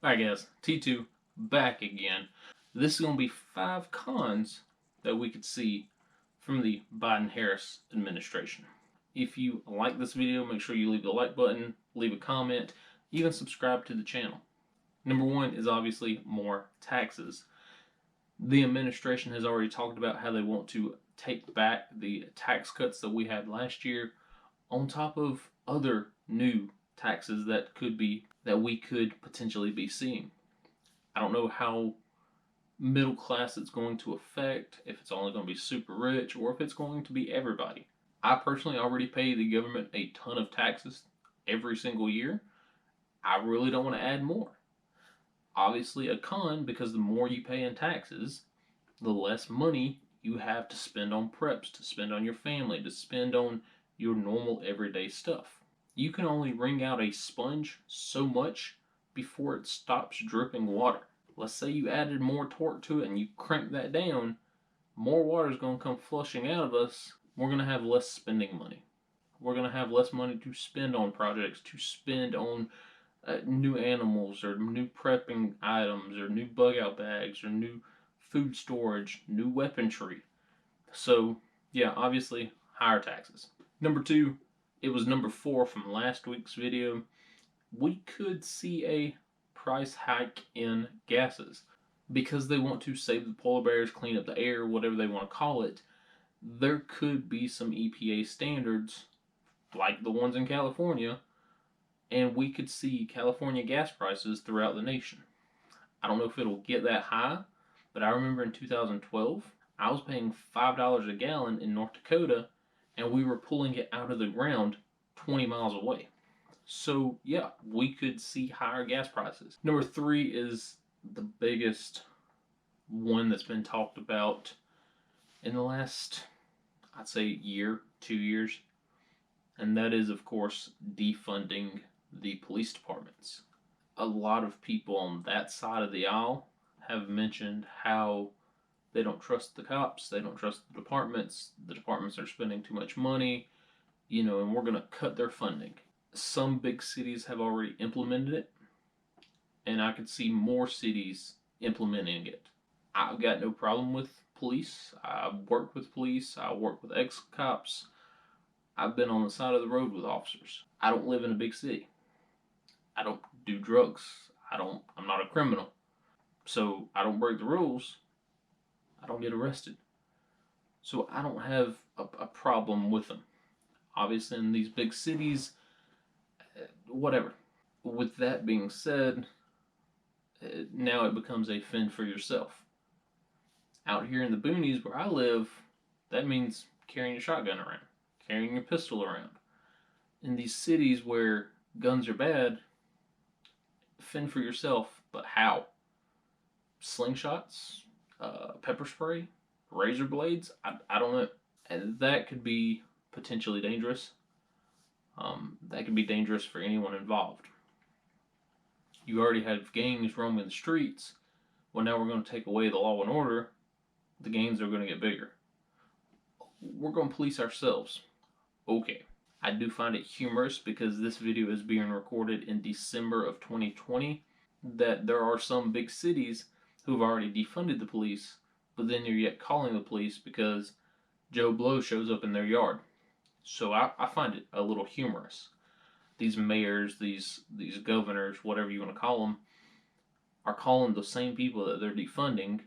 Alright guys, T2 back again. This is going to be 5 cons that we could see from the Biden-Harris administration. If you like this video, make sure you leave the like button, leave a comment, even subscribe to the channel. Number 1 is obviously more taxes. The administration has already talked about how they want to take back the tax cuts that we had last year on top of other new taxes that we could potentially be seeing. I don't know how middle class it's going to affect, if it's only going to be super rich or if it's going to be everybody. I personally already pay the government a ton of taxes every single year. I really don't want to add more. Obviously a con, because the more you pay in taxes, the less money you have to spend on preps, to spend on your family, to spend on your normal everyday stuff. You can only wring out a sponge so much before it stops dripping water. Let's say you added more torque to it and you crank that down, more water is going to come flushing out of us. We're going to have less spending money. We're going to have less money to spend on projects, to spend on new animals or new prepping items or new bug out bags or new food storage, new weaponry. So yeah, obviously higher taxes. Number 2, it was number 4 from last week's video. We could see a price hike in gases because they want to save the polar bears, clean up the air, whatever they want to call it. There could be some EPA standards like the ones in California, and we could see California gas prices throughout the nation. I don't know if it'll get that high, but I remember in 2012 I was paying $5 a gallon in North Dakota, and we were pulling it out of the ground 20 miles away. So yeah, we could see higher gas prices. Number 3 is the biggest one that's been talked about in the last, I'd say, year, 2 years, and that is, of course, defunding the police departments. A lot of people on that side of the aisle have mentioned how they don't trust the cops, they don't trust the departments are spending too much money, and we're going to cut their funding. Some big cities have already implemented it, and I could see more cities implementing it. I've got no problem with police. I've worked with police, I work with ex-cops. I've been on the side of the road with officers. I don't live in a big city. I don't do drugs. I'm not a criminal. So I don't break the rules. I don't get arrested. So I don't have a problem with them. Obviously in these big cities, whatever. With that being said, now it becomes a fend for yourself. Out here in the boonies where I live, that means carrying your shotgun around, carrying your pistol around. In these cities where guns are bad, fend for yourself, but how? Slingshots, pepper spray, razor blades? I don't know. And that could be potentially dangerous. That could be dangerous for anyone involved. You already have gangs roaming the streets. Well, now we're going to take away the law and order. The gangs are going to get bigger. We're going to police ourselves. Okay. I do find it humorous, because this video is being recorded in December of 2020, that there are some big cities who've already defunded the police, but then they're yet calling the police because Joe Blow shows up in their yard. So I find it a little humorous. These mayors, these governors, whatever you want to call them, are calling the same people that they're defunding,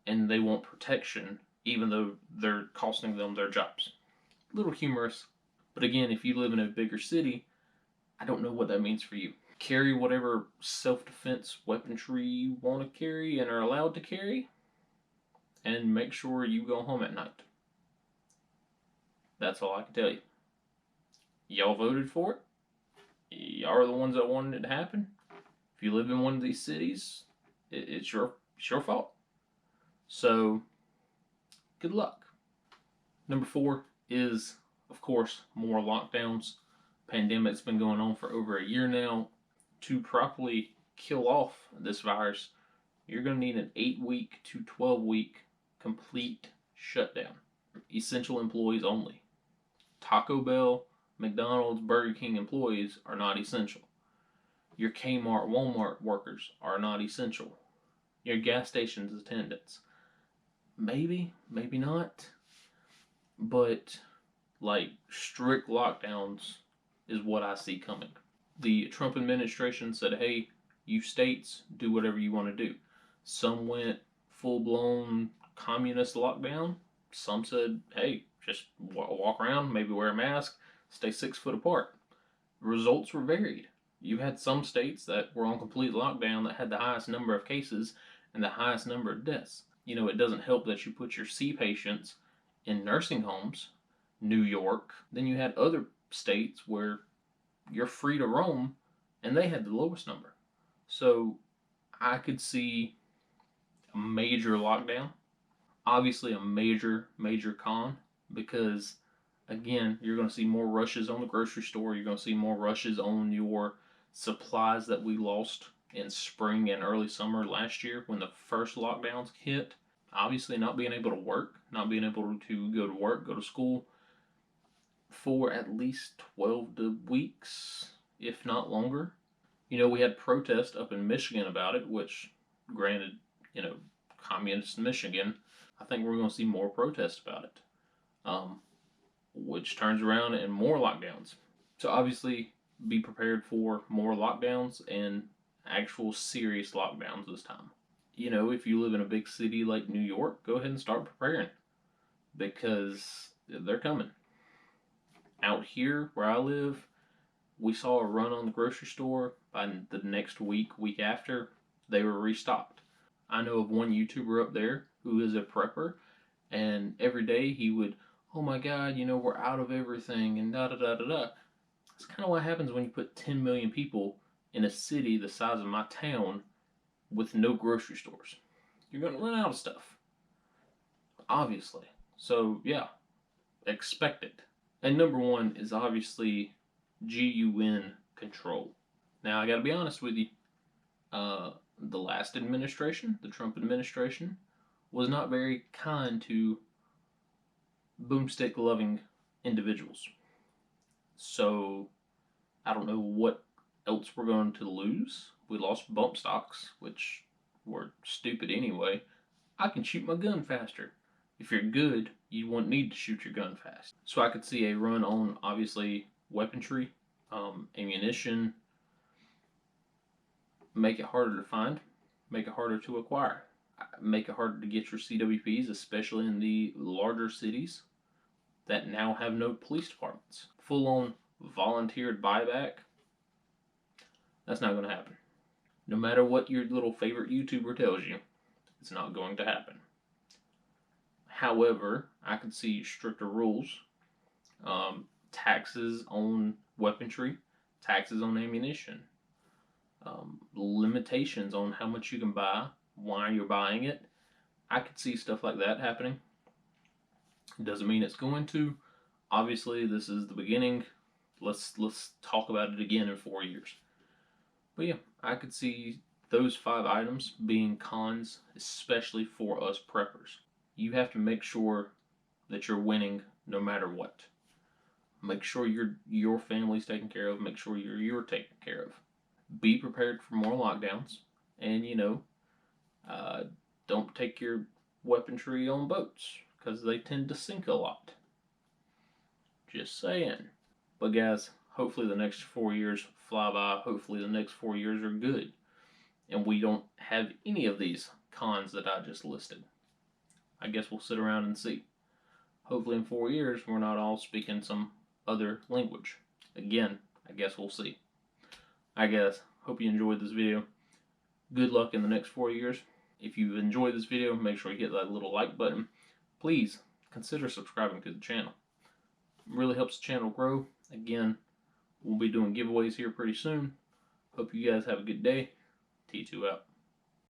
and they want protection even though they're costing them their jobs. A little humorous. But again, if you live in a bigger city, I don't know what that means for you. Carry whatever self-defense weaponry you want to carry and are allowed to carry, and make sure you go home at night. That's all I can tell you. Y'all voted for it. Y'all are the ones that wanted it to happen. If you live in one of these cities, it's your fault. So, good luck. Number 4 is, of course, more lockdowns. Pandemic's been going on for over a year now. To properly kill off this virus, you're going to need an 8-week to 12-week complete shutdown. Essential employees only. Taco Bell, McDonald's, Burger King employees are not essential. Your Kmart, Walmart workers are not essential. Your gas station's attendants, maybe, maybe not. But like strict lockdowns is what I see coming. The Trump administration said, hey, you states do whatever you want to do. Some went full blown communist lockdown. Some said, hey, just walk around, maybe wear a mask, stay 6 foot apart. Results were varied. You had some states that were on complete lockdown that had the highest number of cases and the highest number of deaths. You know, it doesn't help that you put your C patients in nursing homes, New York. Then you had other states where you're free to roam and they had the lowest number. So I could see a major lockdown. Obviously, a major, major con because, again, you're going to see more rushes on the grocery store. You're going to see more rushes on your supplies that we lost in spring and early summer last year when the first lockdowns hit. Obviously, not being able to work, not being able to go to work, go to school for at least 12 weeks, if not longer. You know, we had protests up in Michigan about it, which, granted, you know, communist Michigan, I think we're going to see more protests about it, which turns around and more lockdowns. So obviously, be prepared for more lockdowns and actual serious lockdowns this time. You know, if you live in a big city like New York, go ahead and start preparing because they're coming. Out here where I live, we saw a run on the grocery store. By the next week, week after, they were restocked. I know of one YouTuber up there who is a prepper, and every day he would, oh my God, you know, we're out of everything, and da da da da da. That's kind of what happens when you put 10 million people in a city the size of my town with no grocery stores. You're going to run out of stuff. Obviously. So, yeah, expect it. And number one is obviously GUN control. Now, I got to be honest with you. The last administration, the Trump administration, was not very kind to boomstick loving individuals. So, I don't know what else we're going to lose. We lost bump stocks, which were stupid anyway. I can shoot my gun faster. If you're good, you won't need to shoot your gun fast. So I could see a run on, obviously, weaponry, ammunition, make it harder to find, make it harder to acquire, make it harder to get your CWPs, especially in the larger cities that now have no police departments. Full-on volunteered buyback, that's not going to happen. No matter what your little favorite YouTuber tells you, it's not going to happen. However, I could see stricter rules, taxes on weaponry, taxes on ammunition, limitations on how much you can buy, why you're buying it. I could see stuff like that happening. It doesn't mean it's going to. Obviously, this is the beginning. Let's talk about it again in 4 years. But yeah, I could see those 5 items being cons, especially for us preppers. You have to make sure that you're winning no matter what. Make sure your family's taken care of. Make sure you're taken care of. Be prepared for more lockdowns, and don't take your weaponry on boats because they tend to sink a lot. Just saying. But guys, hopefully the next 4 years fly by. Hopefully the next 4 years are good, and we don't have any of these cons that I just listed. I guess we'll sit around and see. Hopefully in 4 years we're not all speaking some other language. Again, I guess we'll see. I guess. Hope you enjoyed this video. Good luck in the next 4 years. If you've enjoyed this video, make sure you hit that little like button. Please consider subscribing to the channel. It really helps the channel grow. Again, we'll be doing giveaways here pretty soon. Hope you guys have a good day. T2 out.